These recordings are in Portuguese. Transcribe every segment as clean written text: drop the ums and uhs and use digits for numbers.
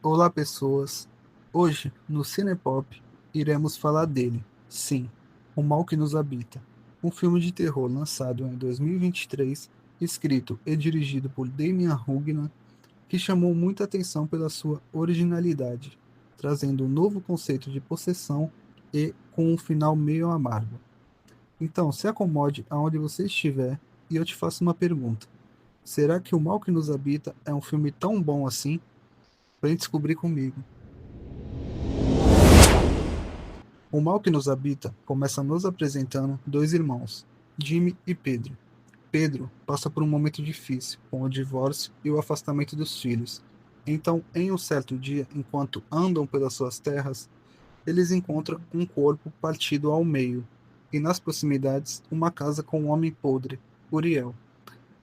Olá, pessoas! Hoje, no Cinepop, iremos falar dele. Sim, O Mal que Nos Habita. Um filme de terror lançado em 2023, escrito e dirigido por Damien Rugna, que chamou muita atenção pela sua originalidade, trazendo um novo conceito de possessão e com um final meio amargo. Então, se acomode aonde você estiver e eu te faço uma pergunta. Será que O Mal que Nos Habita é um filme tão bom assim? Vem descobrir comigo. O mal que nos habita começa nos apresentando dois irmãos, Jimmy e Pedro. Pedro passa por um momento difícil, com o divórcio e o afastamento dos filhos. Então, em um certo dia, enquanto andam pelas suas terras, eles encontram um corpo partido ao meio, e nas proximidades, uma casa com um homem podre, Uriel,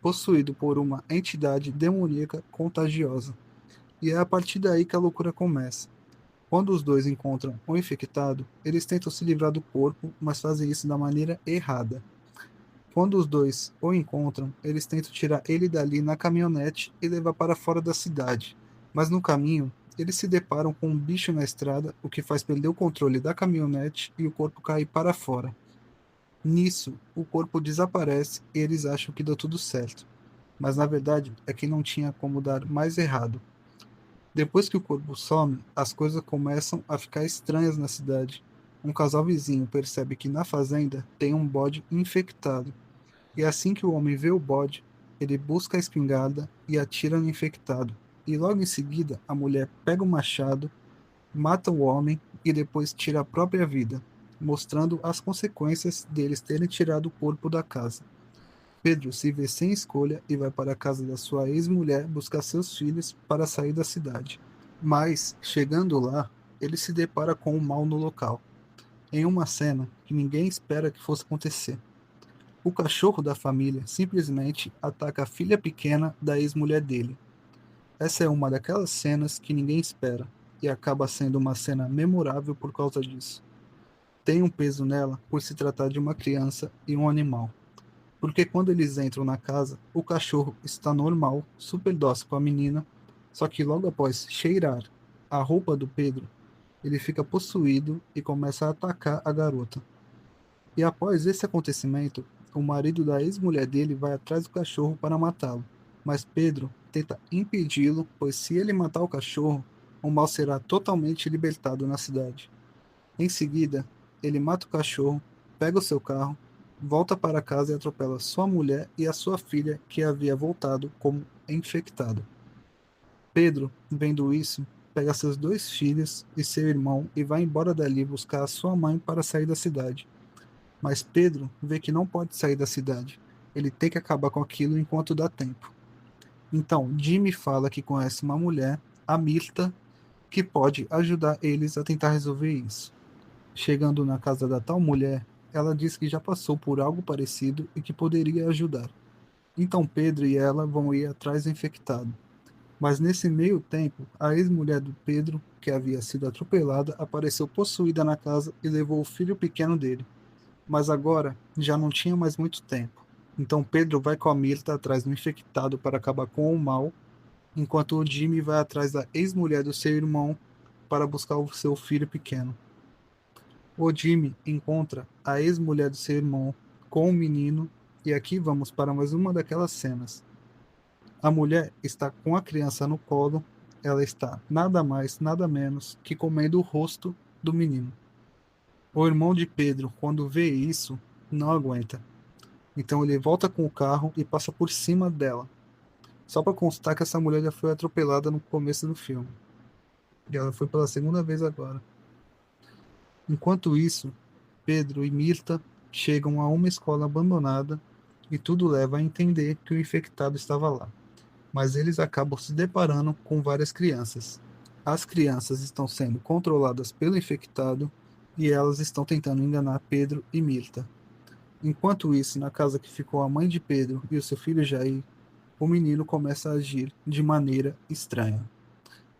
possuído por uma entidade demoníaca contagiosa. E é a partir daí que a loucura começa. Quando os dois encontram o infectado, eles tentam se livrar do corpo, mas fazem isso da maneira errada. Quando os dois o encontram, eles tentam tirar ele dali na caminhonete e levar para fora da cidade. Mas no caminho, eles se deparam com um bicho na estrada, o que faz perder o controle da caminhonete e o corpo cair para fora. Nisso, o corpo desaparece e eles acham que deu tudo certo. Mas na verdade é que não tinha como dar mais errado. Depois que o corpo some, as coisas começam a ficar estranhas na cidade. Um casal vizinho percebe que na fazenda tem um bode infectado, e assim que o homem vê o bode, ele busca a espingarda e atira no infectado. E logo em seguida, a mulher pega o machado, mata o homem e depois tira a própria vida, mostrando as consequências deles terem tirado o corpo da casa. Pedro se vê sem escolha e vai para a casa da sua ex-mulher buscar seus filhos para sair da cidade. Mas, chegando lá, ele se depara com o mal no local, em uma cena que ninguém espera que fosse acontecer. O cachorro da família simplesmente ataca a filha pequena da ex-mulher dele. Essa é uma daquelas cenas que ninguém espera, e acaba sendo uma cena memorável por causa disso. Tem um peso nela por se tratar de uma criança e um animal. Porque quando eles entram na casa, o cachorro está normal, super dócil com a menina, só que logo após cheirar a roupa do Pedro, ele fica possuído e começa a atacar a garota. E após esse acontecimento, o marido da ex-mulher dele vai atrás do cachorro para matá-lo. Mas Pedro tenta impedi-lo, pois se ele matar o cachorro, o mal será totalmente libertado na cidade. Em seguida, ele mata o cachorro, pega o seu carro, volta para casa e atropela sua mulher e a sua filha, que havia voltado como infectada. Pedro, vendo isso, pega seus dois filhos e seu irmão e vai embora dali buscar a sua mãe para sair da cidade. Mas Pedro vê que não pode sair da cidade. Ele tem que acabar com aquilo enquanto dá tempo. Então, Jimmy fala que conhece uma mulher, a Mirta, que pode ajudar eles a tentar resolver isso. Chegando na casa da tal mulher, ela diz que já passou por algo parecido e que poderia ajudar. Então Pedro e ela vão ir atrás do infectado. Mas nesse meio tempo, a ex-mulher do Pedro, que havia sido atropelada, apareceu possuída na casa e levou o filho pequeno dele. Mas agora já não tinha mais muito tempo. Então Pedro vai com a Mirta atrás do infectado para acabar com o mal, enquanto o Jimmy vai atrás da ex-mulher do seu irmão para buscar o seu filho pequeno. O Jimmy encontra a ex-mulher do seu irmão com o menino, e aqui vamos para mais uma daquelas cenas. A mulher está com a criança no colo, ela está nada mais, nada menos que comendo o rosto do menino. O irmão de Pedro, quando vê isso, não aguenta. Então ele volta com o carro e passa por cima dela. Só para constar que essa mulher já foi atropelada no começo do filme. E ela foi pela segunda vez agora. Enquanto isso, Pedro e Mirta chegam a uma escola abandonada e tudo leva a entender que o infectado estava lá. Mas eles acabam se deparando com várias crianças. As crianças estão sendo controladas pelo infectado e elas estão tentando enganar Pedro e Mirta. Enquanto isso, na casa que ficou a mãe de Pedro e o seu filho Jair, o menino começa a agir de maneira estranha.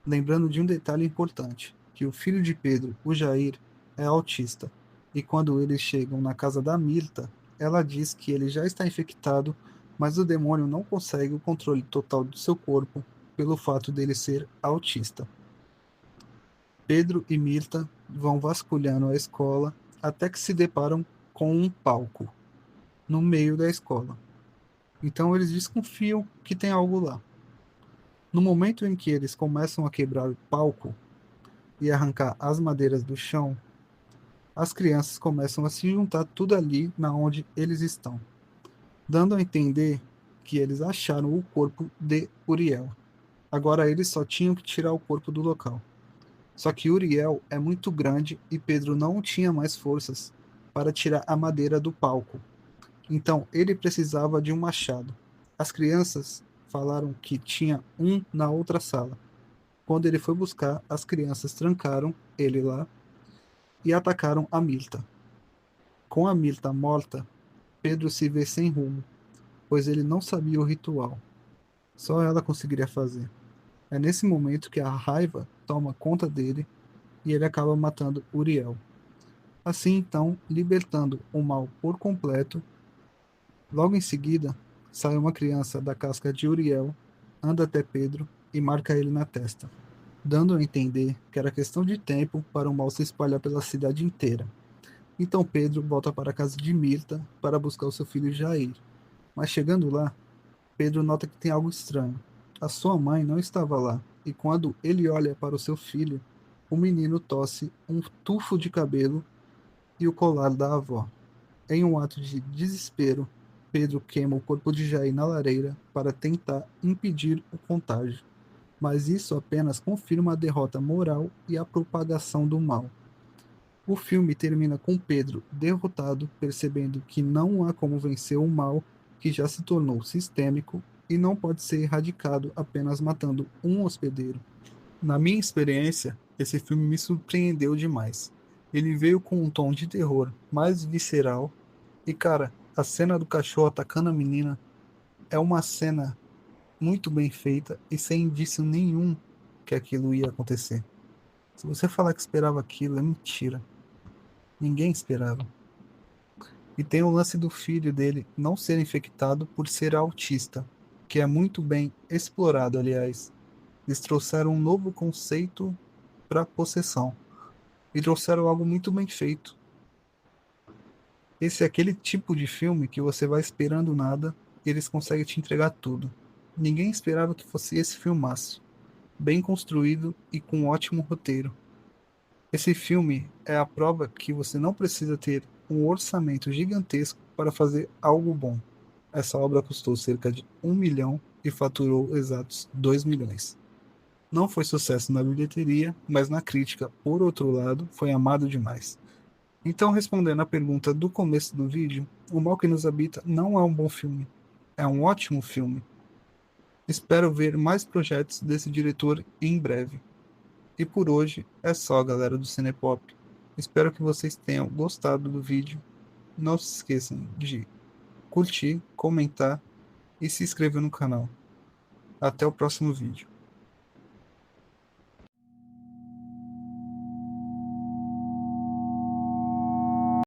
Lembrando de um detalhe importante, que o filho de Pedro, o Jair, é autista, e quando eles chegam na casa da Mirta, ela diz que ele já está infectado, mas o demônio não consegue o controle total do seu corpo pelo fato dele ser autista. Pedro e Mirta vão vasculhando a escola até que se deparam com um palco no meio da escola. Então eles desconfiam que tem algo lá. No momento em que eles começam a quebrar o palco e arrancar as madeiras do chão, as crianças começam a se juntar tudo ali na onde eles estão, dando a entender que eles acharam o corpo de Uriel. Agora eles só tinham que tirar o corpo do local. Só que Uriel é muito grande e Pedro não tinha mais forças para tirar a madeira do palco. Então ele precisava de um machado. As crianças falaram que tinha um na outra sala. Quando ele foi buscar, as crianças trancaram ele lá e atacaram a Mirta. Com a Mirta morta, Pedro se vê sem rumo, pois ele não sabia o ritual. Só ela conseguiria fazer. É nesse momento que a raiva toma conta dele e ele acaba matando Uriel. Assim, então, libertando o mal por completo. Logo em seguida, sai uma criança da casca de Uriel, anda até Pedro e marca ele na testa, dando a entender que era questão de tempo para o mal se espalhar pela cidade inteira. Então Pedro volta para a casa de Mirta para buscar o seu filho Jair. Mas chegando lá, Pedro nota que tem algo estranho. A sua mãe não estava lá, e quando ele olha para o seu filho, o menino tosse um tufo de cabelo e o colar da avó. Em um ato de desespero, Pedro queima o corpo de Jair na lareira para tentar impedir o contágio. Mas isso apenas confirma a derrota moral e a propagação do mal. O filme termina com Pedro derrotado, percebendo que não há como vencer o mal que já se tornou sistêmico e não pode ser erradicado apenas matando um hospedeiro. Na minha experiência, esse filme me surpreendeu demais. Ele veio com um tom de terror mais visceral e, cara, a cena do cachorro atacando a menina é uma cena muito bem feita e sem indício nenhum que aquilo ia acontecer. Se você falar que esperava aquilo, é mentira. Ninguém esperava. E tem o lance do filho dele não ser infectado por ser autista, que é muito bem explorado, aliás. Eles trouxeram um novo conceito para possessão e trouxeram algo muito bem feito. Esse é aquele tipo de filme que você vai esperando nada e eles conseguem te entregar tudo. Ninguém esperava que fosse esse filmaço, bem construído e com um ótimo roteiro. Esse filme é a prova que você não precisa ter um orçamento gigantesco para fazer algo bom. Essa obra custou cerca de 1 milhão e faturou exatos 2 milhões. Não foi sucesso na bilheteria, mas na crítica, por outro lado, foi amado demais. Então, respondendo à pergunta do começo do vídeo, O Mal que Nos Habita não é um bom filme. É um ótimo filme. Espero ver mais projetos desse diretor em breve. E por hoje é só, galera do Cinepop. Espero que vocês tenham gostado do vídeo. Não se esqueçam de curtir, comentar e se inscrever no canal. Até o próximo vídeo.